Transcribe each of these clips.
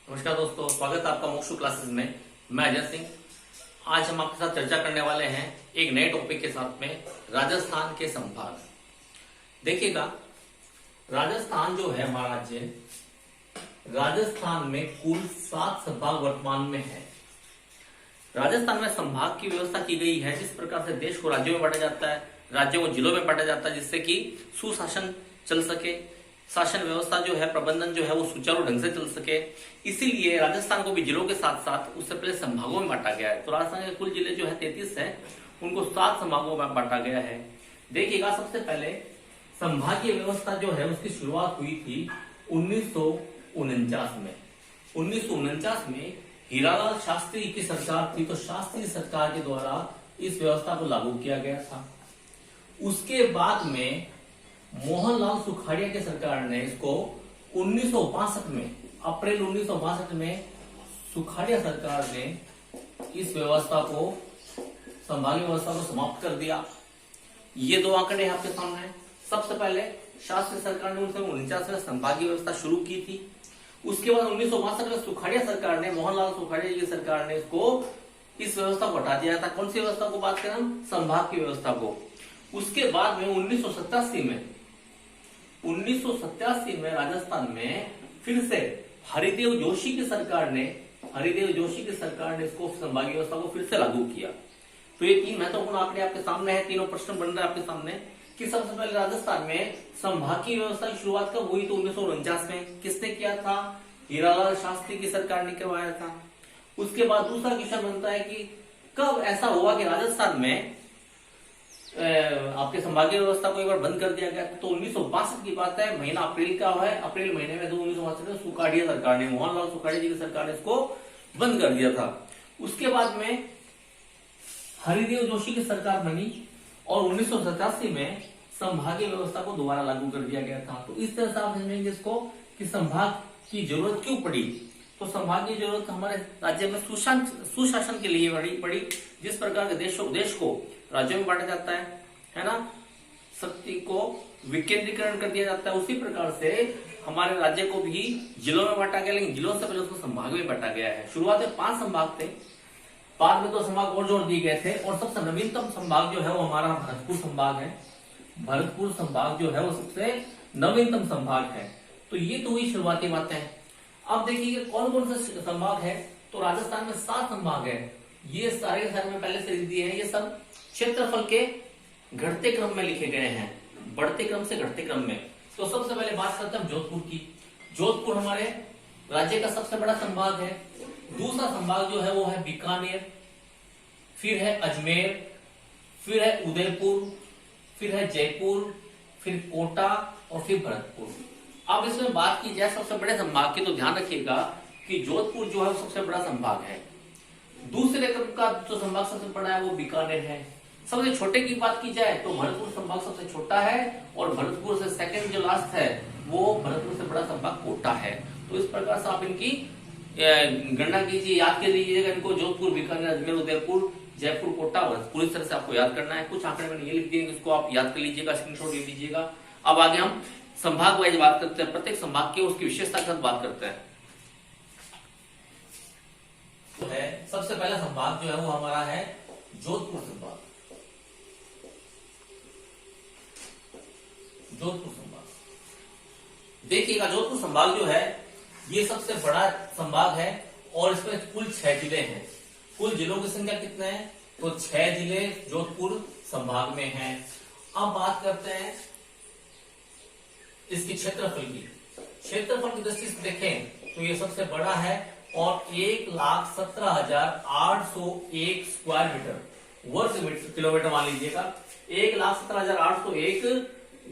नमस्कार दोस्तों, स्वागत है आपका मोक्षु क्लासेस में। मैं अजय सिंह। आज हम आपके साथ चर्चा करने वाले हैं एक नए टॉपिक के साथ में, राजस्थान के संभाग। देखिएगा, राजस्थान जो है हमारा राज्य, राजस्थान में कुल 7 संभाग वर्तमान में है। राजस्थान में संभाग की व्यवस्था की गई है। जिस प्रकार से देश को राज्यों में बांटा जाता है, राज्यों को जिलों में बांटा जाता है, जिससे कि सुशासन चल सके, शासन व्यवस्था जो है, प्रबंधन जो है वो सुचारू ढंग से चल सके। इसीलिए राजस्थान को भी जिलों के साथ साथ उससे पहले संभागों में बांटा गया है। तो राजस्थान के कुल जिले जो है 33 है, उनको 7 संभागों में बांटा गया है। देखिएगा, सबसे पहले संभागीय व्यवस्था जो है उसकी शुरुआत हुई थी 1949 में। 1949 में हीरालाल शास्त्री की सरकार थी, तो शास्त्री सरकार के द्वारा इस व्यवस्था को लागू किया गया था। उसके बाद में मोहनलाल सुखाड़िया की सरकार ने इसको 1962 में, अप्रैल 1962 में सुखाड़िया सरकार ने इस व्यवस्था को, संभागीय व्यवस्था को समाप्त कर दिया। ये 2 आंकड़े आपके सामने। सबसे पहले शास्त्री सरकार ने 1949 में संभागीय व्यवस्था शुरू की थी। उसके बाद 1962 में सुखाड़िया सरकार ने, मोहनलाल सुखाड़िया की सरकार ने इस व्यवस्था को हटा दिया था। कौन सी व्यवस्था को बात करें हम? संभाग की व्यवस्था को। उसके बाद में 1987 में राजस्थान में फिर से हरिदेव जोशी की सरकार ने इसको संभागीय व्यवस्था को फिर से लागू किया। तो ये 3 महत्वपूर्ण आंकड़े आपके सामने हैं। तीनों प्रश्न बन रहे हैं आपके सामने कि सबसे पहले राजस्थान में संभागीय व्यवस्था की शुरुआत कब हुई? तो 1949 में। किसने किया था? हीरालाल शास्त्री की सरकार ने करवाया था। उसके बाद दूसरा क्वेश्चन बनता है कि कब ऐसा हुआ कि राजस्थान में आपके संभागीय व्यवस्था को एक बार बंद कर दिया गया? तो 1962 की बात है, महीना अप्रैल का है। अप्रैल महीने में 1962 में सुखाड़िया सरकार ने, मोहनलाल सुखाड़िया जी की सरकार ने इसको बंद कर दिया था। उसके बाद में हरिदेव जोशी की सरकार बनी और 1987 में संभागीय व्यवस्था को दोबारा लागू कर दिया गया था। तो इस तरह से आप समझेंगे इसको कि संभाग की जरूरत क्यों पड़ी। तो संभाग की जरूरत हमारे राज्य में सुशासन के लिए पड़ी। जिस प्रकार के देश को राज्यों में बांटा जाता है ना, शक्ति को विकेंद्रीकरण कर दिया जाता है, उसी प्रकार से हमारे राज्य को भी जिलों में बांटा गया। लेकिन जिलों से पहले उसको संभाग में बांटा गया है। शुरुआत में 5 संभाग थे, बाद में 2 संभाग और जोड़ दिए गए थे। और सबसे नवीनतम संभाग जो है वो हमारा भरतपुर संभाग है। भरतपुर संभाग जो है वो सबसे नवीनतम संभाग है। तो ये तो हुई शुरुआती बातें। अब देखिए कौन कौन से संभाग है। तो राजस्थान में 7 संभाग है। ये सारे में पहले से लिख दिए हैं। ये सब क्षेत्रफल के घटते क्रम में लिखे गए हैं, बढ़ते क्रम से घटते क्रम में। तो सबसे पहले बात करते हैं जोधपुर की। जोधपुर हमारे राज्य का सबसे बड़ा संभाग है। दूसरा संभाग जो है वो है बीकानेर, फिर है अजमेर, फिर है उदयपुर, फिर है जयपुर, फिर कोटा और फिर भरतपुर। अब इसमें बात की जाए सबसे बड़े संभाग की, तो ध्यान रखिएगा कि जोधपुर जो है सबसे बड़ा संभाग है। दूसरे क्रम का जो संभाग सबसे बड़ा है वो बीकानेर है। सबसे छोटे की बात की जाए तो भरतपुर संभाग सबसे छोटा है, और भरतपुर से सेकंड जो लास्ट है वो भरतपुर से बड़ा संभाग कोटा है। तो इस प्रकार से आप इनकी गणना कीजिए, याद कर लीजिएगा इनको। जोधपुर, बीकानेर, अजमेर, उदयपुर, जयपुर, कोटा, भरतपुर, इस तरह से आपको याद करना है। कुछ आंकड़े मैंने ये लिख दिए, इसको आप याद कर लीजिएगा, स्क्रीनशॉट ले लीजिएगा। अब आगे हम संभाग वाइज बात करते हैं, प्रत्येक संभाग की उसकी विशेषता के साथ बात करते हैं। तो है सबसे पहला संभाग जो है वो हमारा है जोधपुर संभाग। जोधपुर संभाग देखिएगा, जोधपुर संभाग जो है ये सबसे बड़ा संभाग है और इसमें कुल 6 जिले हैं। कुल जिलों की संख्या कितने हैं? तो 6 जिले जोधपुर संभाग में हैं। अब बात करते हैं इसकी क्षेत्रफल की। क्षेत्रफल की दृष्टि से देखें तो ये सबसे बड़ा है और 1,17,801 स्क्वायर मीटर, वर्ग किलोमीटर मान लीजिएगा। 1,17,801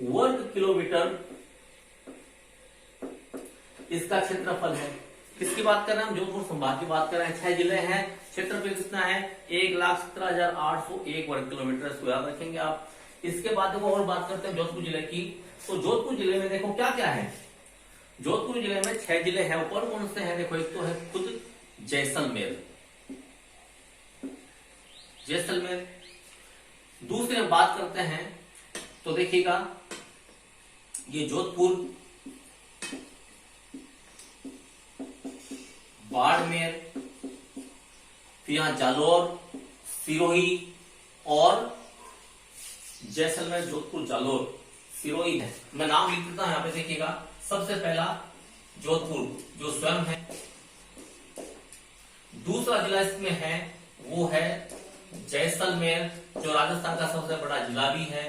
वर्ग किलोमीटर इसका क्षेत्रफल है। किसकी बात कर रहे हैं हम? जोधपुर संभाग की बात कर रहे हैं। 6 जिले हैं, क्षेत्रफल कितना है? 1,17,801 वर्ग किलोमीटर। इसको याद रखेंगे आप। इसके बाद देखो और बात करते हैं जोधपुर जिले की। तो जोधपुर जिले में देखो क्या क्या है। जोधपुर जिले में 6 जिले हैं। ऊपर कौन से हैं? देखो, एक तो है खुद जैसलमेर। दूसरे बात करते हैं तो देखिएगा ये जोधपुर बाड़मेर, फिर यहाँ जालौर, सिरोही और जैसलमेर, जोधपुर, जालौर, सिरोही है। मैं नाम लिख देता हूं, यहाँ पे देखिएगा। सबसे पहला जोधपुर जो स्वयं है, दूसरा जिला इसमें है वो है जैसलमेर जो राजस्थान का सबसे बड़ा जिला भी है।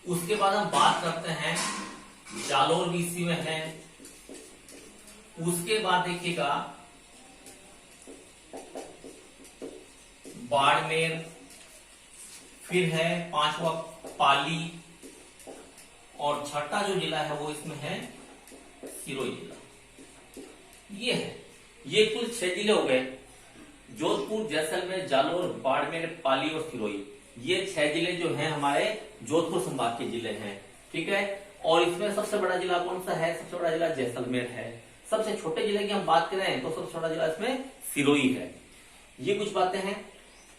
उसके बाद हम बात करते हैं जालौर भी इसी में है। उसके बाद देखिएगा बाड़मेर, फिर है पांचवा पाली, और छठा जो जिला है वो इसमें है सिरोही जिला। ये है, ये कुल 6 जिले हो गए। जोधपुर, जैसलमेर, जालौर, बाड़मेर, पाली और सिरोही, ये 6 जिले जो हैं हमारे जोधपुर संभाग के जिले हैं। ठीक है, और इसमें सबसे बड़ा जिला कौन सा है? सबसे बड़ा जिला जैसलमेर है। सबसे छोटे जिले की हम बात करें तो सबसे बड़ा जिला इसमें सिरोही है। ये कुछ बातें हैं।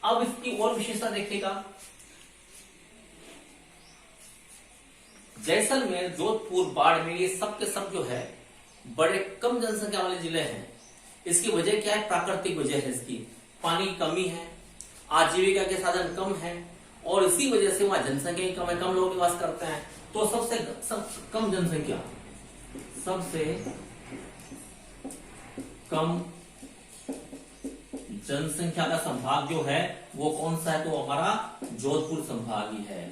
अब इसकी और विशेषता देखिएगा। जैसलमेर, जोधपुर, बाड़मेर, ये सब के सब जो है बड़े कम जनसंख्या वाले जिले हैं। इसकी वजह क्या है? प्राकृतिक वजह है इसकी। पानी की कमी है, आजीविका के साधन कम है, और इसी वजह से वहां जनसंख्या कम है, कम लोग निवास करते हैं। तो सबसे कम जनसंख्या, सबसे कम जनसंख्या का संभाग जो है वो कौन सा है? तो हमारा जोधपुर संभाग ही है।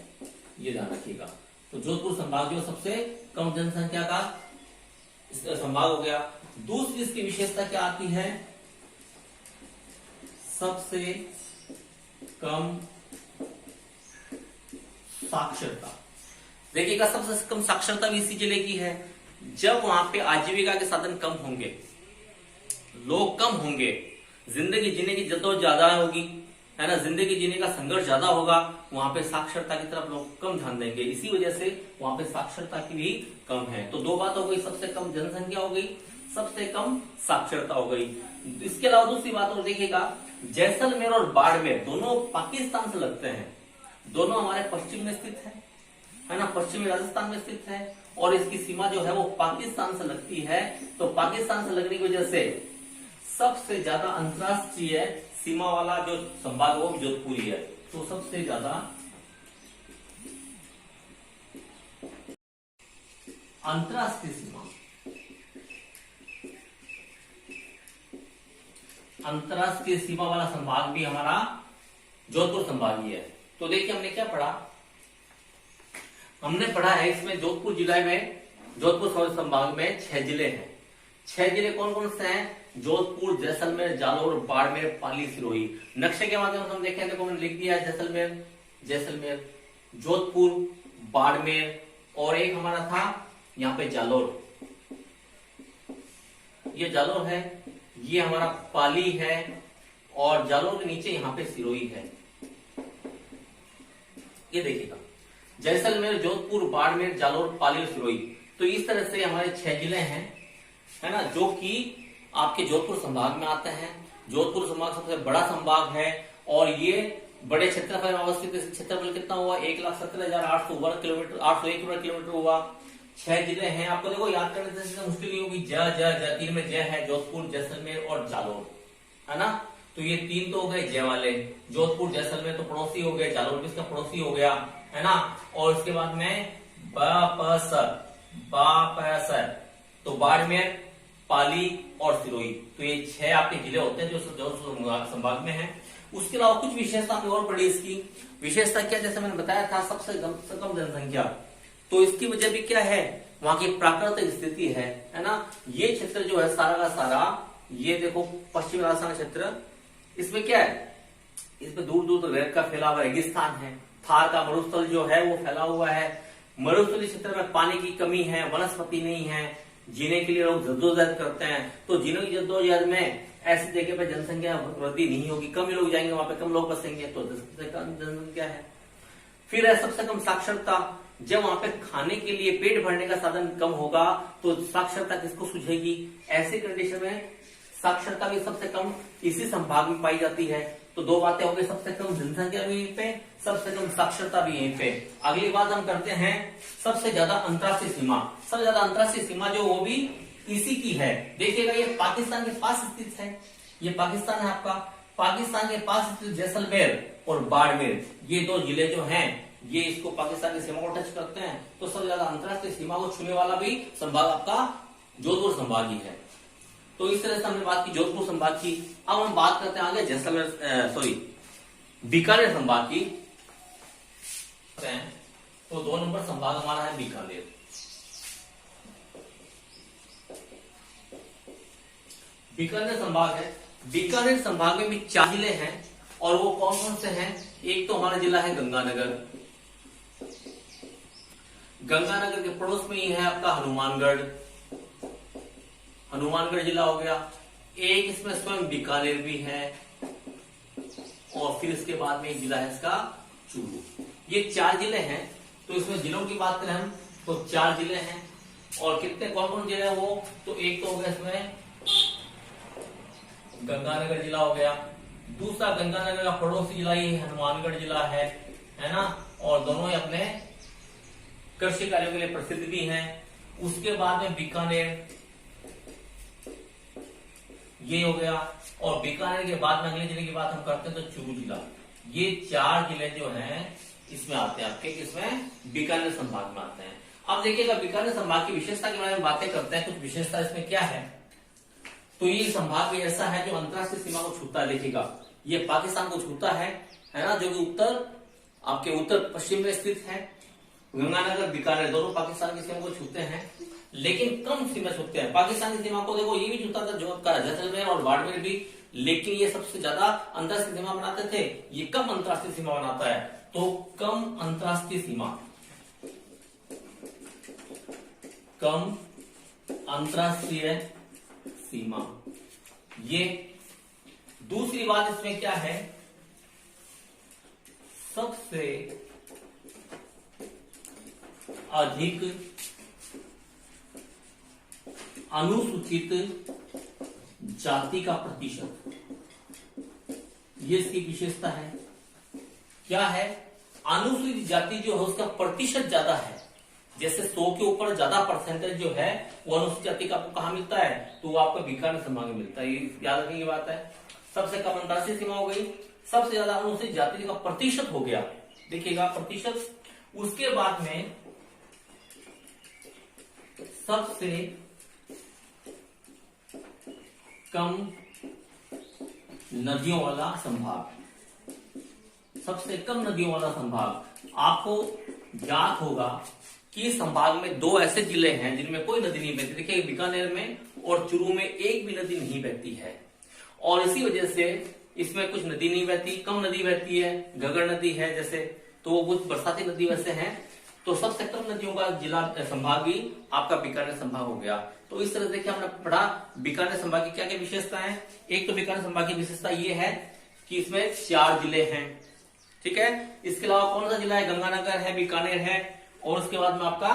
ये ध्यान रखिएगा। तो जोधपुर संभाग जो सबसे कम जनसंख्या का संभाग हो गया। दूसरी इसकी विशेषता क्या आती है? सबसे कम साक्षरता। देखिएगा, सबसे कम साक्षरता भी इसी जिले की है। जब वहां पे आजीविका के साधन कम होंगे, लोग कम होंगे, जिंदगी जीने की जद्दोजहद ज्यादा होगी, है ना, जिंदगी जीने का संघर्ष ज्यादा होगा, वहां पे साक्षरता की तरफ लोग कम ध्यान देंगे। इसी वजह से वहां पे साक्षरता की भी कम है। तो 2 बात हो गई, सबसे कम जनसंख्या हो गई, सबसे कम साक्षरता हो गई। इसके अलावा दूसरी बात और देखिएगा, जैसलमेर और बाड़मेर दोनों पाकिस्तान से लगते हैं। दोनों हमारे पश्चिम में स्थित है ना, पश्चिमी राजस्थान में स्थित है, और इसकी सीमा जो है वो पाकिस्तान से लगती है। तो पाकिस्तान से लगने की वजह से सबसे ज्यादा अंतरराष्ट्रीय सीमा वाला जो संभाग वो जोधपुर ही है। तो सबसे ज्यादा अंतरराष्ट्रीय सीमा, अंतरराष्ट्रीय सीमा वाला संभाग भी हमारा जोधपुर संभाग ही है। तो देखिए हमने क्या पढ़ा? हमने पढ़ा है इसमें जोधपुर जिला में, जोधपुर संभाग में 6 जिले हैं। 6 जिले कौन कौन से हैं? जोधपुर, जैसलमेर, जालौर, बाड़मेर, पाली, सिरोही। नक्शे के माध्यम से हम देखें, देखो मैंने लिख दिया है जैसलमेर, जोधपुर, बाड़मेर, और एक हमारा था यहाँ पे जालौर। ये जालौर है, ये हमारा पाली है, और जालौर के नीचे यहाँ पे सिरोही है। ये देखिएगा, जैसलमेर, जोधपुर, बाड़मेर, जालौर, पाली और सिरोही। तो इस तरह से हमारे 6 जिले हैं, है ना, जो कि आपके जोधपुर संभाग में आते हैं। जोधपुर संभाग सबसे बड़ा संभाग है, और ये बड़े क्षेत्रफल में अवस्थित। क्षेत्रफल कितना हुआ? 1,17,800 वर्ग किलोमीटर, 801 वर्ग किलोमीटर हुआ। 6 जिले हैं। आपको देखो याद करने से मुश्किल नहीं होगी। ज 3 में जय है, जोधपुर, जैसलमेर और जालौर, है ना। तो ये 3 तो हो गए जय वाले। जोधपुर, जैसलमेर तो पड़ोसी हो गए, जालौर भी इसका पड़ोसी हो गया, है ना। और उसके बाद में बापस तो बाड़मेर, पाली और सिरोही। तो ये 6 आपके जिले होते हैं जो जोधपुर संभाग में है। उसके अलावा कुछ विशेषता हमने और पढ़ी। इसकी विशेषता क्या? जैसे मैंने बताया था, सबसे कम जनसंख्या। तो इसकी वजह भी क्या है? वहां की प्राकृतिक स्थिति है ना। ये क्षेत्र जो है सारा का सारा, ये देखो पश्चिमी राजस्थान क्षेत्र, इसमें क्या है? इसमें दूर दूर तक रेत का फैला हुआ रेगिस्तान है। थार का मरुस्थल जो है वो फैला हुआ है। मरुस्थलीय क्षेत्र में पानी की कमी है, वनस्पति नहीं है, जीने के लिए लोग जद्दोजहद करते हैं। तो जीने की जद्दोजहद में ऐसी जगह पे जनसंख्या वृद्धि नहीं होगी, कम लोग जाएंगे वहां पे, कम लोग बसेंगे, तो सबसे कम जनसंख्या है। फिर है सबसे कम साक्षरता। जब वहां पे खाने के लिए पेट भरने का साधन कम होगा तो साक्षरता किसको सूझेगी? ऐसी कंडीशन में साक्षरता भी सबसे कम इसी संभाग में पाई जाती है। तो 2 बातें हो गई, सबसे कम जनसंख्या भी यहीं पे, सबसे कम साक्षरता भी यहीं पे। अगली बात हम करते हैं सबसे ज्यादा अंतरराष्ट्रीय सीमा। सबसे ज्यादा अंतरराष्ट्रीय सीमा जो वो भी इसी की है। देखिएगा ये पाकिस्तान के पास स्थित है, ये पाकिस्तान है आपका, पाकिस्तान के पास स्थित जैसलमेर और बाड़मेर, ये दो जिले जो हैं ये इसको पाकिस्तान की सीमा को टच करते हैं। तो सबसे ज्यादा अंतरराष्ट्रीय सीमा को छूने वाला भी संभाग आपका जोधपुर संभाग ही है। तो इस तरह से हमने बात की जोधपुर संभाग की। अब हम बात करते हैं आगे जैसलमेर बीकानेर संभाग की। तो 2 नंबर संभाग हमारा है बीकानेर। बीकानेर संभाग है, बीकानेर संभाग में भी 4 जिले हैं और वो कौन कौन से हैं? एक तो हमारा जिला है गंगानगर, गंगानगर के पड़ोस में ही है आपका हनुमानगढ़, हनुमानगढ़ जिला हो गया। एक इसमें स्वयं बीकानेर भी है और फिर इसके बाद में एक जिला है इसका चूरू। ये 4 जिले हैं। तो इसमें जिलों की बात करें हम तो 4 जिले हैं और कितने कौन कौन जिले हैं वो? तो एक तो हो गया इसमें गंगानगर जिला हो गया, दूसरा गंगानगर का पड़ोसी जिला ये हनुमानगढ़ जिला है ना, और दोनों ही अपने कृषि कार्यों के लिए प्रसिद्ध भी हैं। उसके बाद में बीकानेर ये हो गया और बीकानेर के बाद में अगले जिले की बात हम करते हैं तो चूरू जिला। ये 4 जिले जो हैं इसमें आते हैं आपके, किसमें? बीकानेर संभाग में आते हैं। अब देखिएगा बीकानेर संभाग की विशेषता के बारे में बातें करते हैं। कुछ विशेषता इसमें क्या है? तो ये संभाग भी ऐसा है जो अंतरराष्ट्रीय सीमा को छूता है। देखिएगा ये पाकिस्तान को छूता है ना, जो कि आपके उत्तर पश्चिम में स्थित है। गंगानगर बीकानेर दोनों पाकिस्तान की सीमा को छूते हैं, लेकिन कम सीमा छूते हैं। पाकिस्तान की सीमा को देखो ये भी छूता था जो आपका जैसलमेर और बाड़मेर भी, लेकिन ये सबसे ज्यादा अंतरराष्ट्रीय सीमा बनाते थे। ये कम अंतरराष्ट्रीय सीमा बनाता है। तो कम अंतरराष्ट्रीय सीमा, कम अंतरराष्ट्रीय सीमा। ये दूसरी बात इसमें क्या है? सबसे अधिक अनुसूचित जाति का प्रतिशत, ये इसकी विशेषता है। क्या है? अनुसूचित जाति जो है उसका प्रतिशत ज्यादा है। जैसे 100 के ऊपर ज्यादा परसेंटेज जो है वो अनुसूचित जाति का आपको कहां मिलता है? तो वो आपको बीकानेर संभाग में मिलता है। ये याद रखने की बात है। सबसे कम अंतरराष्ट्रीय सीमा हो गई, सबसे ज्यादा अनुसूचित जाति का प्रतिशत हो गया। देखिएगा प्रतिशत। उसके बाद में सबसे कम नदियों वाला संभाग, सबसे कम नदियों वाला संभाग। आपको याद होगा कि इस संभाग में 2 ऐसे जिले हैं जिनमें कोई नदी नहीं बहती। देखिए बीकानेर में और चूरू में एक भी नदी नहीं बहती है और इसी वजह से इसमें कुछ नदी नहीं बहती, कम नदी बहती है। घग्गर नदी है जैसे, तो वो कुछ बरसाती नदी वैसे हैं। तो सबसे कम नदियों का जिला संभाग भी आपका बीकानेर संभाग हो गया। तो इस तरह देखिए हमने पढ़ा बीकानेर संभाग की क्या क्या विशेषता है। एक तो बीकानेर संभाग की विशेषता ये है कि इसमें 4 जिले हैं, ठीक है। इसके अलावा कौन सा जिला है? गंगानगर है, बीकानेर है और उसके बाद में आपका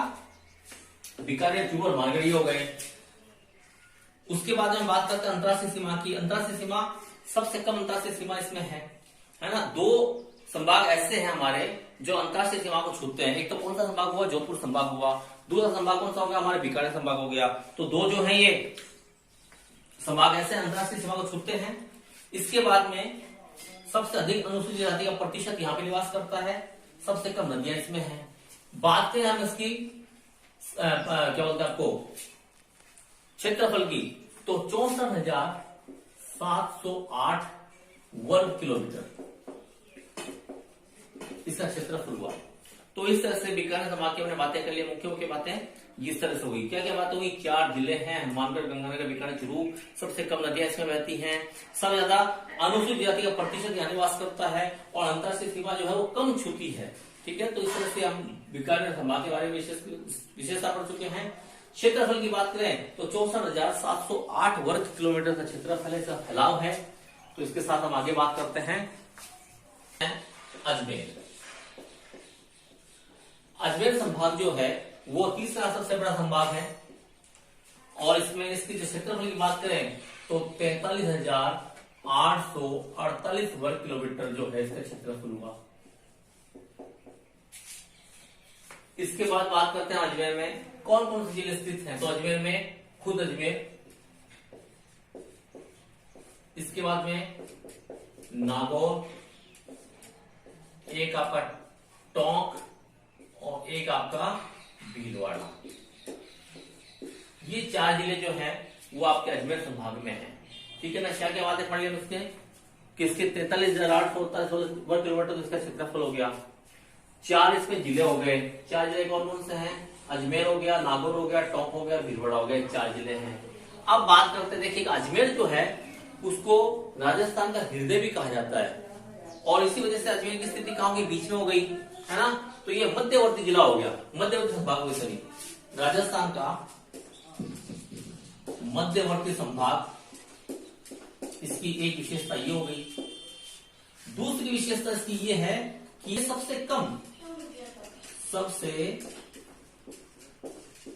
बीकानेर, चूरू और हनुमानगढ़ हो गए। उसके बाद में बात करते हैं अंतरराष्ट्रीय सीमा की। अंतरराष्ट्रीय सीमा सबसे कम अंतरराष्ट्रीय सीमा इसमें है ना। 2 संभाग ऐसे हैं हमारे जो अंतरराष्ट्रीय सीमा को छूते हैं। एक तो कौन सा संभाग हुआ? जोधपुर संभाग हुआ। दूसरा संभाग कौन सा हो गया? हमारे बीकानेर संभाग हो गया। तो 2 जो है ये संभाग ऐसे अंतरराष्ट्रीय सीमा को छूते हैं। इसके बाद में सबसे अधिक अनुसूचित जाति का प्रतिशत यहाँ पे निवास करता है, सबसे कम नदियां इसमें हैं। बात करें हम इसकी क्या बोलते हैं आपको क्षेत्रफल की, तो 64,708 वर्ग किलोमीटर इसका क्षेत्रफल हुआ। तो इस तरह से बीकानेर संभाग की हमने बातें कर ली। मुख्य बातें इस तरह से हुई। क्या क्या बात हुई? 4 जिले हैं, हनुमानगढ़, गंगानगर, बीकानेर, चूरू। सबसे कम नदियां इसमें बहती हैं। सबसे ज्यादा अनुसूचित जाति का प्रतिशत यहाँ निवास करता है और अंतरराष्ट्रीय सीमा जो है वो कम छूती है, ठीक है। तो इस तरह से हम बीकानेर संभाग के बारे में विशेषता पढ़ चुके हैं। क्षेत्रफल की बात करें तो 64,708 वर्ग किलोमीटर का क्षेत्रफल है, इसका फैलाव है। तो इसके साथ हम आगे बात करते हैं अजमेर। अजमेर संभाग जो है वो तीसरा सबसे बड़ा संभाग है और इसमें इसकी जो क्षेत्रफल की बात करें तो 43,848 वर्ग किलोमीटर जो है इसका क्षेत्रफल हुआ। इसके बाद बात करते हैं अजमेर में कौन कौन से जिले स्थित हैं। तो अजमेर में खुद अजमेर, इसके बाद में नागौर, एक आपका टोंक और एक आपका भीलवाड़ा। ये 4 जिले जो है वो आपके अजमेर संभाग में है। ठीक है ना। क्या क्या बातें पढ़ लिया उसके कि इसके 43,848 वर्ग किलोमीटर तो इसका क्षेत्रफल हो गया। 4 इसमें जिले हो गए। 4 जिले कौन कौन से हैं? अजमेर हो गया, नागौर हो गया, टोंक हो गया, भीलवाड़ा हो गया। 4 जिले हैं। अब बात करते हैं, देखिए अजमेर जो है उसको राजस्थान का हृदय भी कहा जाता है और इसी वजह से अजमेर की स्थिति कहाँ होगी? बीच में हो गई है ना। तो ये मध्यवर्ती जिला हो गया, मध्यवर्ती संभाग हो सॉरी, राजस्थान का मध्यवर्ती संभाग। इसकी एक विशेषता ये हो गई। दूसरी विशेषता इसकी ये है कि ये सबसे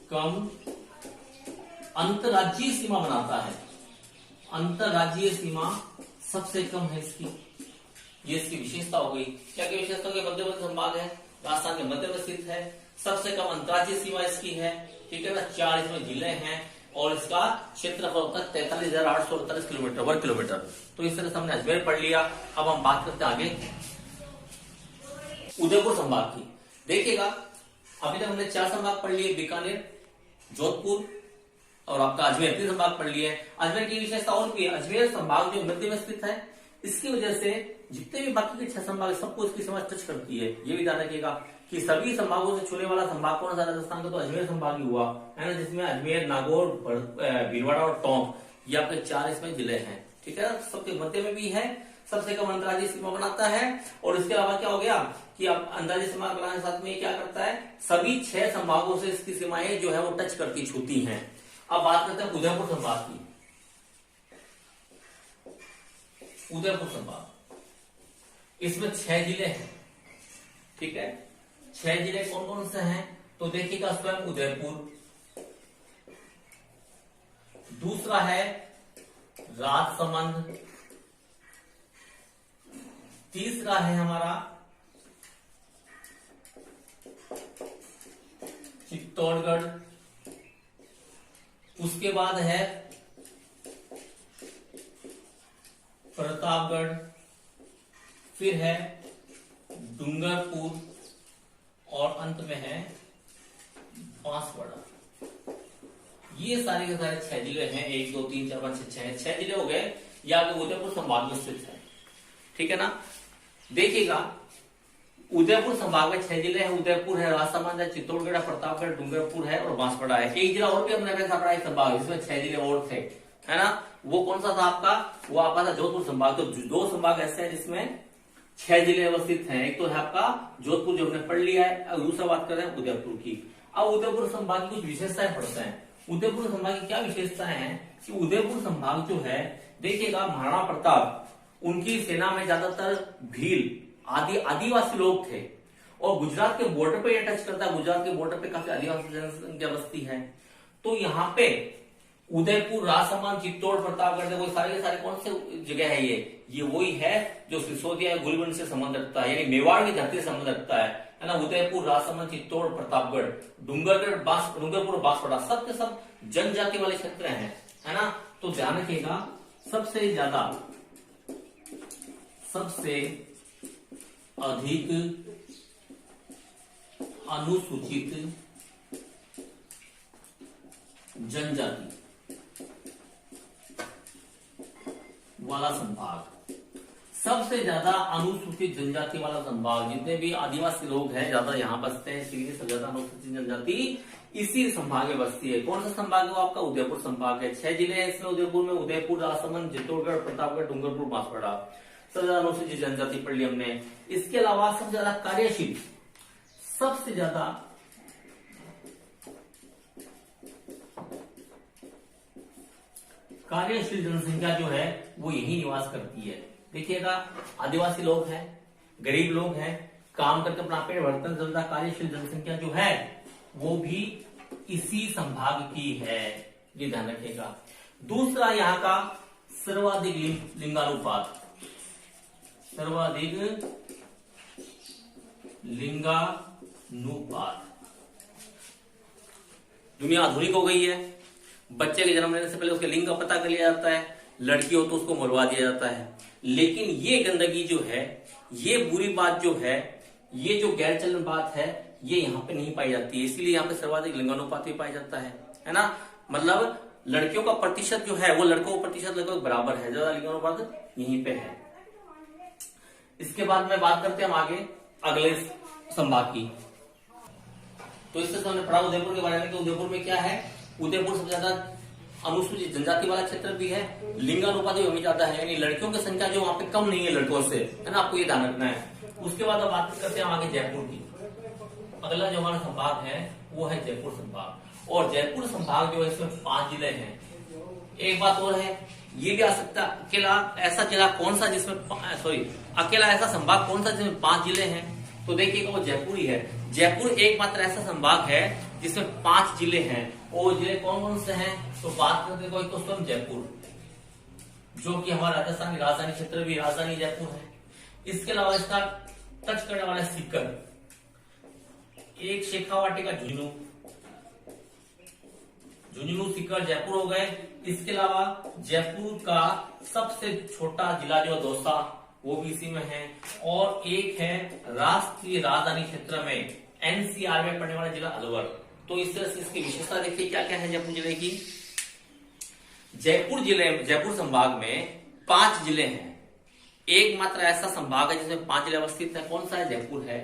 कम अंतरराज्यीय सीमा बनाता है। अंतरराज्यीय सीमा सबसे कम है इसकी, ये इसकी विशेषता हो गई। क्या क्या विशेषता हो गई? मध्यवर्ती संभाग है, राजस्थान के मध्य में स्थित है, सबसे कम अंतरराज्यीय सीमा इसकी है। ठीक है ना। 4 इसमें जिले हैं और इसका क्षेत्रफल होता है 43,848 किलोमीटर वर्ग किलोमीटर। तो इस तरह से हमने अजमेर पढ़ लिया। अब हम बात करते हैं आगे उदयपुर संभाग की। देखिएगा अभी तक हमने 4 संभाग पढ़ लिए, बीकानेर, जोधपुर और आपका अजमेर। 3 संभाग पढ़ लिए। अजमेर की विशेषता और भी है, अजमेर संभाग जो मध्य में स्थित है, इसकी वजह से जितने भी बाकी के 6 संभाग सबको इसकी समझ टच करती है। ये भी ध्यान रखिएगा कि सभी संभागों से छूने वाला संभाग कौन सा? राजस्थान का तो अजमेर संभाग ही हुआ है ना, जिसमें अजमेर, नागौर, भीलवाड़ा और टोंक ये आपके 4 इसमें जिले हैं। ठीक है ना। सबके मध्य में भी है, सबसे कम अंतरराज्यीय सीमा बनाता है और इसके अलावा क्या हो गया कि अब अंतरराज्यीय सीमा बनाने के साथ में क्या करता है? सभी 6 संभागों से इसकी सीमाएं जो है वो टच करती छूती हैं। अब बात करते हैं उदयपुर संभाग की। उदयपुर संभाग, इसमें 6 जिले हैं। ठीक है। 6 जिले कौन कौन से हैं? तो देखिएगा स्वयं उदयपुर, दूसरा है राजसमंद, तीसरा है हमारा चित्तौड़गढ़, उसके बाद है प्रतापगढ़, फिर है डूंगरपुर और अंत में है बांसवाड़ा। ये सारे के सारे 6 जिले हैं। 1 2 3 4 5 6 6 जिले हो गए। या तो उदयपुर संभाग में स्थित है। ठीक है ना। देखिएगा उदयपुर संभाग में 6 जिले हैं। उदयपुर है, राजसमंद है, चित्तौड़गढ़, प्रतापगढ़, डूंगरपुर है और बांसवाड़ा है। एक जिला और भी हमने रखा था संभाग, जिसमें 6 जिले और थे, है ना। वो कौन सा था आपका? वो आपका था जोधपुर संभाग। तो 2 संभाग ऐसे हैं जिसमें 6 जिले अवस्थित हैं। एक तो है आपका जोधपुर जो हमने पढ़ लिया है, और दूसरा बात कर रहे हैं उदयपुर की। अब उदयपुर संभाग की कुछ विशेषताएं पढ़ते हैं। उदयपुर संभाग की क्या विशेषताएं हैं कि उदयपुर संभाग जो है, देखिएगा महाराणा प्रताप, उनकी सेना में ज्यादातर भील आदि आदिवासी लोग थे और गुजरात के बॉर्डर पे ये टच करता है। गुजरात के बॉर्डर पे काफी आदिवासी जनसंख्या बसती है। तो यहाँ पे उदयपुर, राजसमंद, चित्तौड़, प्रतापगढ़, वो सारे के सारे कौन से जगह है? ये वही है जो सिसोदिया गुलबर्ग से संबंध रखता है, यानी मेवाड़ की धरती से संबंध रखता है ना। उदयपुर, राजसमंद, चित्तौड़, प्रतापगढ़, डूंगरपुर, बांसवाड़ा, सब के सब जनजाति वाले क्षेत्र हैं, है ना। तो ध्यान रखिएगा सबसे अधिक अनुसूचित जनजाति वाला संभाग, सबसे ज्यादा अनुसूचित जनजाति वाला संभाग, जितने भी आदिवासी लोग हैं ज्यादा यहाँ बसते हैं, इसलिए सबसे ज्यादा अनुसूचित जनजाति इसी संभाग में बसती है। कौन सा संभाग है? वो आपका उदयपुर संभाग है। 6 जिले हैं इसमें उदयपुर में, उदयपुर, राजसमंद, चित्तौड़गढ़, प्रतापगढ़, डूंगरपुर, बांसवाड़ा। सबसे ज्यादा अनुसूचित जनजाति पढ़ ली हमने। इसके अलावा सबसे ज्यादा कार्यशील, सबसे ज्यादा कार्यशील जनसंख्या जो है वो यही निवास करती है। देखिएगा आदिवासी लोग हैं, गरीब लोग हैं, काम करके अपना पेट भरते हैं। ज्यादा कार्यशील जनसंख्या जो है वो भी इसी संभाग की है, ये ध्यान रखिएगा। दूसरा यहाँ का सर्वाधिक लिंगानुपात, सर्वाधिक लिंगानुपात। दुनिया आधुनिक हो गई है, बच्चे के जन्म लेने से पहले उसके लिंग का पता कर लिया जाता है, लड़की हो तो उसको मरवा दिया जाता है। लेकिन ये गंदगी जो है, ये बुरी बात जो है, ये जो गैर चलन बात है, ये यहाँ पे नहीं पाई जाती है। इसीलिए यहाँ पे सर्वाधिक लिंगानुपात भी पाया जाता है ना। मतलब लड़कियों का प्रतिशत जो है वो लड़कों का प्रतिशत लगभग बराबर है, ज्यादा लिंगानुपात यहीं पे है। इसके बाद में बात करते हैं हम आगे अगले संभाग की। तो इससे हमने पढ़ा उदयपुर के बारे में कि उदयपुर में क्या है, उदयपुर सबसे ज्यादा अनुसूचित जनजाति वाला क्षेत्र भी है, लिंगानुपात भी ज्यादा है, यानी लड़कियों की संख्या जो वहां पे कम नहीं है लड़कों से, है ना, आपको ये ध्यान रखना है। उसके बाद अब बात करते हैं आगे जयपुर की। अगला जो हमारा संभाग है वो है जयपुर संभाग। और जयपुर संभाग जो है इसमें 5 जिले हैं। एक बात और है, ये भी आ सकता है अकेला ऐसा जिला कौन सा जिसमें अकेला ऐसा संभाग कौन सा जिसमें 5 जिले हैं, तो देखिएगा वो जयपुर ही है। जयपुर एकमात्र ऐसा संभाग है जिसमें 5 जिले हैं। और जिले कौन कौन से हैं, तो बात करते हैं तो स्वयं जयपुर, जो कि हमारा राजस्थान की राजधानी क्षेत्र भी राजधानी जयपुर है। इसके अलावा इसका टच करने वाला सीकर, एक शेखावाटी का झुंझुनू, सीकर जयपुर हो गए। इसके अलावा जयपुर का सबसे छोटा जिला जो दौसा, वो भी इसी में है। और एक है राष्ट्रीय राजधानी क्षेत्र में एनसीआर में पड़ने वाला जिला अलवर। तो इस तरह से इसकी विशेषता देखिए क्या क्या है जयपुर जिले की। जयपुर संभाग में 5 जिले हैं। एकमात्र ऐसा संभाग है जिसमें 5 जिले अवस्थित है। कौन सा है, जयपुर है।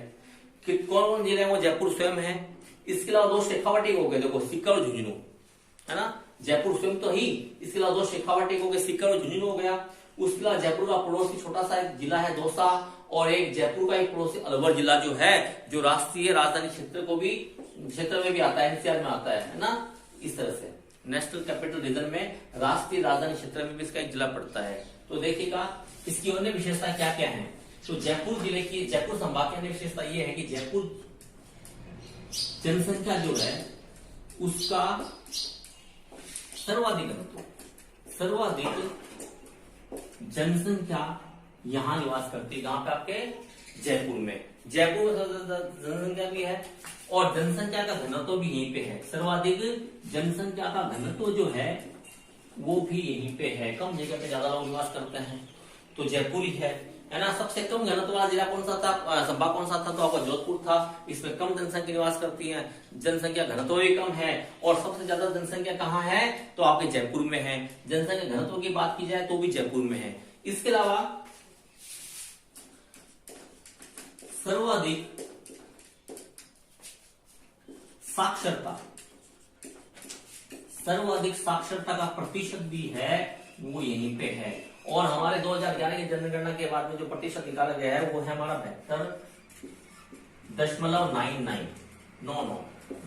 कि कौन कौन जिले हैं, वो जयपुर स्वयं है। इसके अलावा 2 शेखावाटी हो गए, देखो सीकर और झुंझुनू, है ना। जयपुर स्वयं तो ही, इसके अलावा 2 शेखावाटी हो गए, सीकर और झुंझुनू हो गया। उसके अलावा जयपुर का पड़ोसी छोटा सा एक जिला है दौसा, और एक जयपुर का एक पड़ोसी अलवर जिला जो है, जो राष्ट्रीय राजधानी क्षेत्र में भी आता है, एनसीआर में आता है ना। इस तरह से नेशनल कैपिटल रीजन में राष्ट्रीय राजधानी क्षेत्र में भी इसका एक जिला पड़ता है। तो देखिएगा इसकी अन्य विशेषता क्या क्या है। तो जयपुर जिले की, जयपुर संभाग की अन्य विशेषता ये है कि जयपुर जनसंख्या जो है उसका सर्वाधिक जनसंख्या यहां निवास करती है। कहां पे, आपके जयपुर में। जयपुर में जनसंख्या भी है और जनसंख्या का घनत्व भी यहीं पे है। सर्वाधिक जनसंख्या का घनत्व जो है वो भी यहीं पे है। कम जगह पे ज्यादा लोग निवास करते हैं तो जयपुर ही है ना। सबसे कम घनत्व वाला जिला कौन सा था, संभाग कौन सा था, तो आपका जोधपुर था। इसमें कम जनसंख्या निवास करती है, जनसंख्या घनत्व भी कम है। और सबसे ज्यादा जनसंख्या कहाँ है, तो आपके जयपुर में है। जनसंख्या घनत्व की बात की जाए तो भी जयपुर में है। इसके अलावा सर्वाधिक साक्षरता का प्रतिशत भी है, वो यहीं पे है। और हमारे 2011 की जनगणना के बाद में जो प्रतिशत निकाला गया है वो है हमारा 72.99।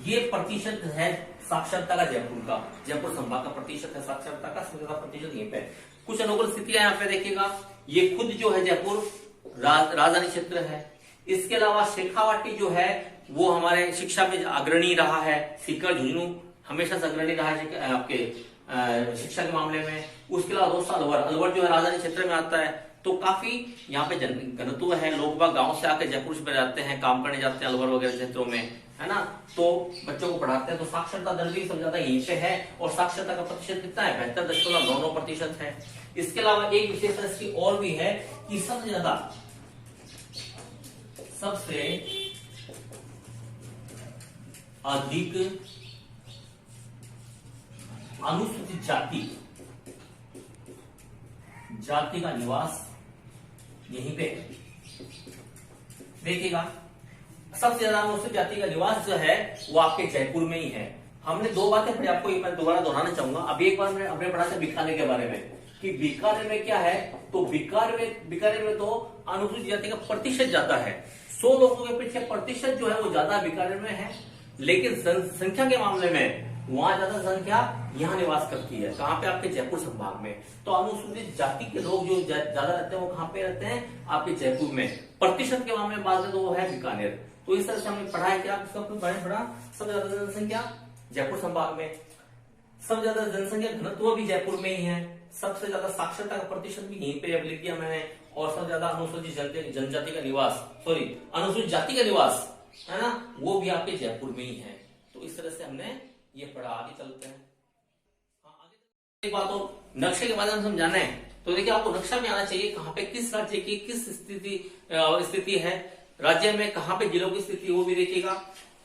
ये प्रतिशत है साक्षरता का जयपुर संभाग का प्रतिशत है साक्षरता का, सबसे ज्यादा प्रतिशत यहीं पे है। कुछ अनुकूल स्थितियां यहाँ पे देखिएगा, ये खुद जो है जयपुर राजधानी क्षेत्र है। इसके अलावा शेखावाटी जो है वो हमारे शिक्षा में अग्रणी रहा है। सीकर झुंझुनू हमेशा से अग्रणी रहा है आपके शिक्षा के मामले में। उसके अलावा दौसा अलवर जो है राजधानी क्षेत्र में आता है। तो काफी यहाँ पे घनत्व है। लोग बाग गांव से आकर जयपुर में जाते हैं, काम करने जाते हैं अलवर वगैरह क्षेत्रों में, है ना। तो बच्चों को पढ़ाते हैं। तो साक्षरता दर भी सबसे ज्यादा यहीं पे है। और साक्षरता का प्रतिशत कितना है, 72.99% है। इसके अलावा एक विशेषता इसकी और भी है कि सबसे अधिक अनुसूचित जाति का निवास यहीं पे है। देखिएगा सबसे ज्यादा अनुसूचित जाति का निवास जो है वो आपके जयपुर में ही है। हमने 2 बातें पढ़ी, आपको मैं दोबारा दोहराना चाहूंगा। अभी एक बार हमने पढ़ा था बीकानेर के बारे में कि बीकानेर में क्या है, तो बीकानेर में तो अनुसूचित जाति का प्रतिशत ज्यादा है। 100 लोगों के पीछे प्रतिशत जो है वो ज्यादा बीकानेर में है। लेकिन संख्या के मामले में वहां ज्यादा संख्या यहाँ निवास करती है। कहाँ पे, आपके जयपुर संभाग में। तो अनुसूचित जाति के लोग जो ज्यादा रहते हैं वो कहाँ पे रहते हैं, आपके जयपुर में। प्रतिशत के मामले में बात करें तो वो है बीकानेर। तो इस तरह से हमने पढ़ा है कि आप इसका पढ़ा सबसे ज्यादा जनसंख्या जयपुर संभाग में, सबसे ज्यादा जनसंख्या घनत्व भी जयपुर में ही है, सबसे ज्यादा साक्षरता का प्रतिशत भी यहीं पे लिख दिया मैंने, और सबसे ज्यादा अनुसूचित जनजाति का निवास अनुसूचित जाति का निवास है ना, वो भी आपके जयपुर में ही है। तो इस तरह से हमने ये पढ़ा। आगे चलते हैं। एक बात और नक्शे के माध्यम से हम जाने तो देखिए आपको नक्शा में आना चाहिए कहाँ पे किस राज्य की किस स्थिति है, राज्य में कहाँ पे जिलों की स्थिति वो भी देखिएगा।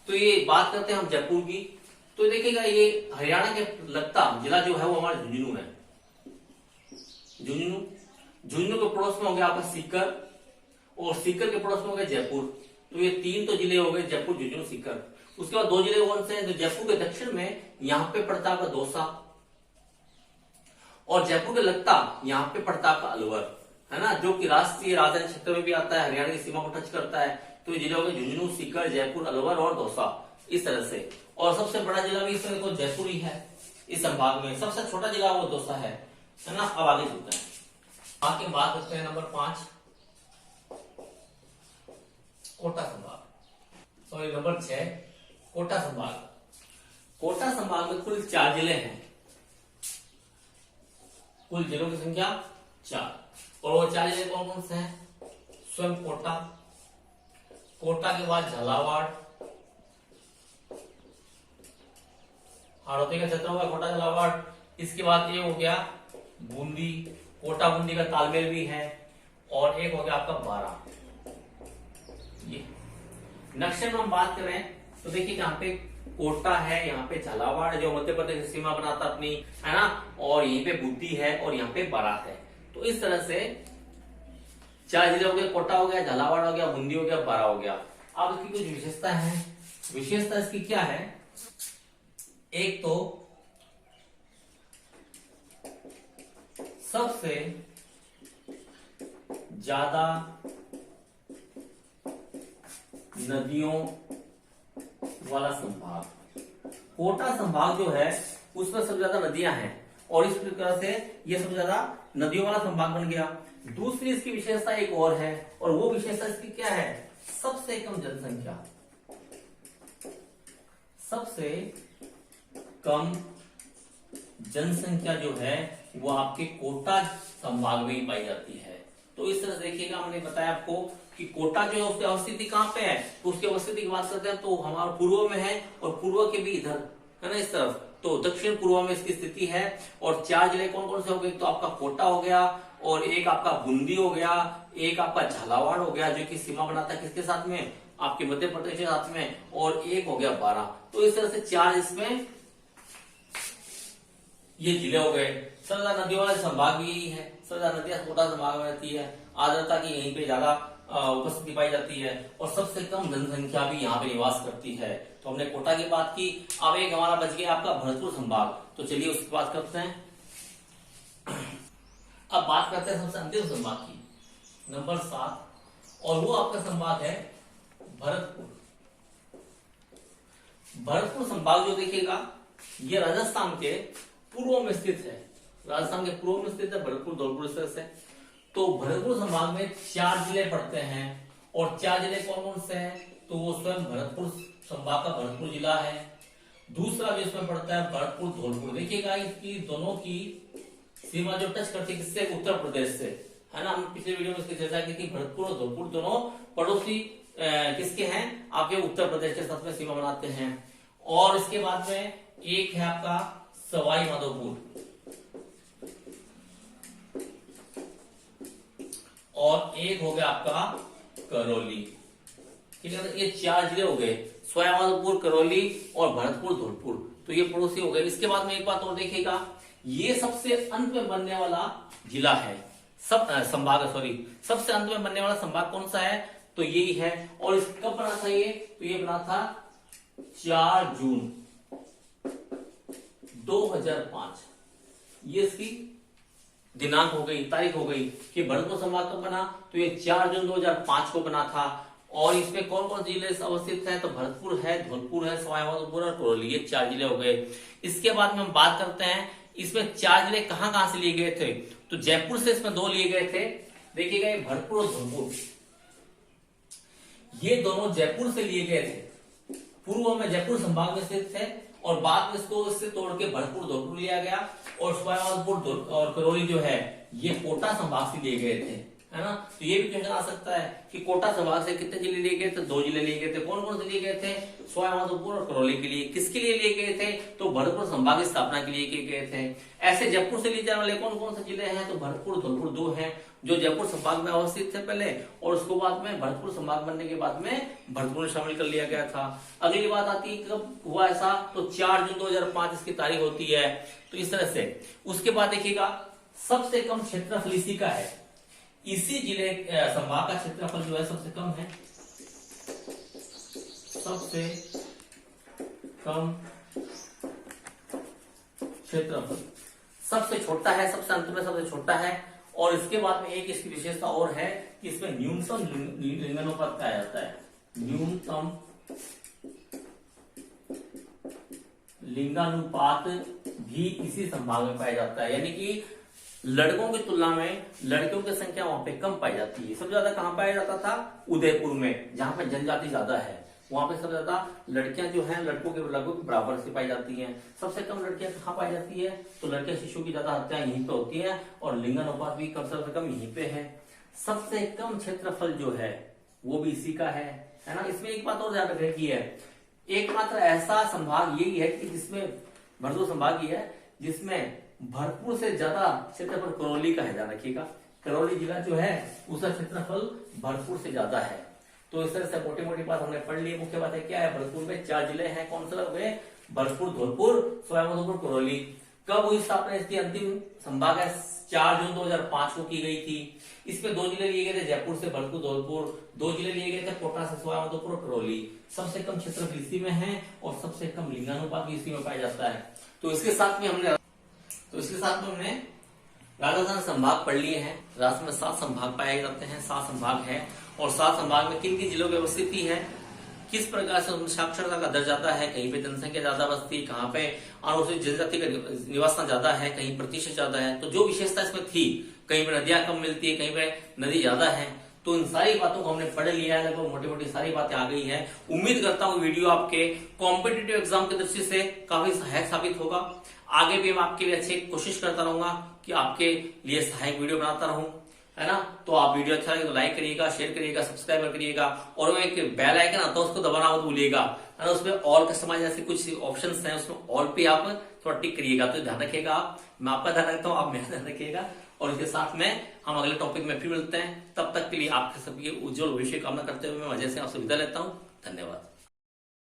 तो ये बात करते हैं हम जयपुर की, तो देखिएगा ये हरियाणा के लगता जिला जो है वो हमारा झुंझुनू है। झुंझुनू के पड़ोस में हो गया आपका सीकर, और सीकर के पड़ोस में हो गया जयपुर। तो ये 3 तो जिले हो गए, जयपुर, झुंझुनू, सीकर। उसके बाद 2 जिले कौन से हैं? तो जयपुर के दक्षिण में यहाँ पे पड़ता है दौसा, और जयपुर के लगता यहाँ पे पड़ता है अलवर, है ना, जो कि राष्ट्रीय राजधानी क्षेत्र में भी आता है, हरियाणा की सीमा को टच करता है। तो ये जिले हो गए झुंझुनू, सीकर, जयपुर, अलवर और दौसा, इस तरह से। और सबसे बड़ा जिला भी इसमें तो जयपुर ही है इस संभाग में, सबसे छोटा जिला वो दौसा है ना। अब आगे चलते हैं, आगे बात करते हैं नंबर 5 कोटा संभाग, सॉरी नंबर 6 कोटा संभाग। कोटा संभाग में कुल 4 जिले हैं, कुल जिलों की संख्या 4, और वो 4 जिले कौन कौन से हैं? स्वयं कोटा, कोटा के बाद झालावाड़, हाड़ौती का क्षेत्र होगा कोटा झालावाड़। इसके बाद ये हो गया बूंदी, कोटा बूंदी का तालमेल भी है, और एक हो गया आपका बारा। ये नक्शे में हम बात करें तो देखिए यहाँ पे कोटा है, यहाँ पे झालावाड़ जो मध्य प्रदेश की सीमा बनाता अपनी, है ना, और यहीं पे बूंदी है, और यहाँ पे बारात है। तो इस तरह से 4 जिले हो गए, कोटा हो गया, झालावाड़ हो गया, बूंदी हो गया, बारा हो गया। अब इसकी कुछ विशेषता है। विशेषता इसकी क्या है? एक तो सबसे ज्यादा नदियों वाला संभाग, कोटा संभाग जो है उसमें सबसे ज्यादा नदियां हैं, और इस प्रकार से ये सबसे ज्यादा नदियों वाला संभाग बन गया। दूसरी इसकी विशेषता एक और है, और वो विशेषता इसकी क्या है? सबसे कम जनसंख्या, सबसे कम जनसंख्या जो है वो आपके कोटा संभाग में ही पाई जाती है। तो इस तरह से देखिएगा, हमने बताया आपको कि कोटा जो है उसकी अवस्थिति कहाँ पे है, तो उसकी अवस्थिति की बात करते हैं तो हमारा पूर्व में है, और पूर्व के भी इधर है ना, इस तरफ, तो दक्षिण पूर्व में इसकी स्थिति है। और 4 जिले कौन कौन से हो गए? तो आपका कोटा हो गया, और एक आपका बूंदी हो गया, एक आपका झालावाड़ हो गया जो कि सीमा बनाता है किसके साथ में? आपके मध्य प्रदेश के साथ में, और एक हो गया बारा। तो इस तरह से 4 इसमें ये जिले हो गए। सबसे नदियों वाला संभाग भी यही है, सबसे नदियां कोटा संभाग में रहती है, आर्द्रता की यहीं पे ज्यादा उपस्थिति पाई जाती है, और सबसे कम जनसंख्या भी यहाँ पे निवास करती है। तो हमने कोटा की बात की। अब एक हमारा बच गया आपका भरतपुर संभाग, तो चलिए उसकी बात करते हैं। अब बात करते हैं सबसे अंतिम संभाग की, नंबर 7, और वो आपका संभाग है भरतपुर। भरतपुर संभाग जो देखिएगा ये राजस्थान के पूर्व में स्थित है, राजस्थान के पूर्व में स्थित है भरतपुर, धौलपुर, इस तरह से। तो भरतपुर संभाग में 4 जिले पड़ते हैं, और 4 जिले कौन कौन से हैं? तो वो स्वयं भरतपुर संभाग का भरतपुर जिला है। दूसरा जो इसमें पड़ता है भरतपुर, धौलपुर। देखिएगा इसकी दोनों की सीमा जो टच करती है किससे? उत्तर प्रदेश से, है ना। हम पिछले वीडियो में इसकी चर्चा की थी, भरतपुर और धौलपुर दोनों पड़ोसी किसके हैं? आपके उत्तर प्रदेश के साथ में सीमा बनाते हैं। और इसके बाद में एक है आपका सवाई माधोपुर, और एक हो गया आपका करौली। ठीक है, तो ये 4 जिले हो गए, सवाई माधोपुर, करौली और भरतपुर, धौलपुर। तो ये पड़ोसी हो गए। इसके बाद में एक बात और देखिएगा, ये सबसे अंत में बनने वाला जिला है, संभाग, सॉरी, सबसे अंत में बनने वाला संभाग कौन सा है? तो यही है। और इस कब बना था ये? तो ये बना था 4 जून 2005। ये इसकी दिनांक हो गई, तारीख हो गई कि भरतपुर संभाग कब बना? तो ये 4 जून 2005 को बना था। और इसमें कौन कौन से जिले अवस्थित हैं? तो भरतपुर है, धौलपुर है, सवाई माधोपुर और करौली, ये 4 जिले हो गए। इसके बाद में हम बात करते हैं इसमें 4 जिले कहां कहां से लिए गए थे? तो जयपुर से इसमें 2 लिए गए थे। देखिएगा ये भरतपुर और धौलपुर, ये दोनों जयपुर से लिए गए थे। पूर्व में जयपुर संभाग में स्थित थे, और बाद में इसको इससे तोड़ के भरतपुर, धौलपुर लिया गया। और सवाई माधोपुर और करौली जो है ये कोटा संभाग से लिए गए थे, है ना। तो ये भी क्वेश्चन आ सकता है कि कोटा संभाग से कितने जिले लिए गए थे, 2 जिले लिए गए थे। कौन कौन से लिए गए थे, सवाईमाधोपुर और करौली के लिए। किसके लिए लिए गए थे, तो भरतपुर संभाग की स्थापना के लिए किए गए थे। ऐसे जयपुर से लिए जाने वाले कौन कौन से जिले हैं, तो भरतपुर धौलपुर 2 हैं जो जयपुर संभाग में अवस्थित थे पहले, और उसके बाद में भरतपुर संभाग बनने के बाद में भरतपुर में शामिल कर लिया गया था। अगली बात आती है कब हुआ ऐसा, तो 4 जून 2005 इसकी तारीख होती है। तो इस तरह से उसके बाद देखिएगा सबसे कम क्षेत्रफल इसी का है, इसी जिले संभाग का क्षेत्रफल जो है सबसे कम है, सबसे कम क्षेत्रफल, सबसे छोटा है, सबसे अंत में सबसे छोटा है। और इसके बाद में एक इसकी विशेषता और है कि इसमें न्यूनतम लिंगानुपात पाया जाता है, न्यूनतम लिंगानुपात भी इसी संभाग में पाया जाता है। यानी कि लड़कों की तुलना में लड़कियों की संख्या वहां पे कम पाई जाती है। सबसे ज्यादा कहां पाया जाता था, उदयपुर में, जहां पे जनजाति ज्यादा है, वहां पे सबसे ज्यादा लड़कियां जो हैं लड़कों के लगभग बराबर से पाई जाती हैं। सबसे कम लड़कियां कहां पाई जाती है, तो लड़कियां शिशु की ज्यादा हत्या यहीं पे होती है, और लिंगानुपात भी कम से कम यहीं पे है। सबसे कम क्षेत्रफल जो है वो भी इसी का है ना। इसमें एक बात और ध्यान रखने की है, एकमात्र ऐसा संभाग यही है कि जिसमें भरतपुर संभाग ही है जिसमें भरतपुर से ज्यादा क्षेत्रफल करौली का है। ध्यान रखिएगा, करौली जिला जो है उसका क्षेत्रफल भरतपुर से ज्यादा है। तो इस तरह से मोटी मोटी बात हमने पढ़ ली। मुख्य बात है क्या है, भरतपुर में 4 जिले हैं, कौन से हुए, भरतपुर, धौलपुर, सवाईमाधोपुर, करौली। कब हुई स्थापना इसकी, अंतिम संभाग है 4 जून 2005 को की गई थी। इसमें 2 जिले लिए गए थे, जयपुर से भरतपुर, धौलपुर, 2 जिले लिए गए थे, कोटा से सवाईमाधोपुर और करौली। सबसे कम क्षेत्रफल इसी में है और सबसे कम लिंगानुपात भी इसी में पाया जाता है। तो इसके साथ में हमने राजस्थान संभाग पढ़ लिए हैं। राजस्थान में 7 संभाग पाए जाते हैं, 7 संभाग है, और 7 संभाग में किन किन जिलों की अवस्थिति है, किस प्रकार से उनमें साक्षरता का दर ज्यादा है, कहीं पे जनसंख्या ज्यादा बसती, कहाँ पे अनुसूचित जनजाति का निवास ज्यादा है, कहीं प्रतिशत ज्यादा है। तो जो विशेषता इसमें थी, कहीं पे नदियां कम मिलती है, कहीं पे नदी ज्यादा है, तो इन सारी बातों को हमने पढ़ लिया है, लगभग मोटी मोटी सारी बातें आ गई है। उम्मीद करता हूँ वीडियो आपके कॉम्पिटिटिव एग्जाम की दृष्टि से काफी सहायक साबित होगा। आगे भी मैं आपके लिए अच्छे कोशिश करता रहूंगा कि आपके लिए सहायक वीडियो बनाता रहूं, है ना। तो आप वीडियो अच्छा लगे तो लाइक करिएगा, शेयर करिएगा, सब्सक्राइब करिएगा, और वो एक बेल आइकन आता है उसको दबाना मत भूलिएगा, है ना। उसमें ऑल कस्टमाइज जैसे कुछ ऑप्शंस हैं, उसमें ऑल पे आप थोड़ा टिक करिएगा। तो ध्यान रखिएगा, आप, मैं आपका ध्यान रखता हूँ, आप मेरा ध्यान रखिएगा। और इसके साथ में हम अगले टॉपिक में फिर मिलते हैं। तब तक के लिए आपके सबकी उज्जवल भविष्य कामना करते हुए मैं वजह से आपसे विदा लेता हूँ। धन्यवाद।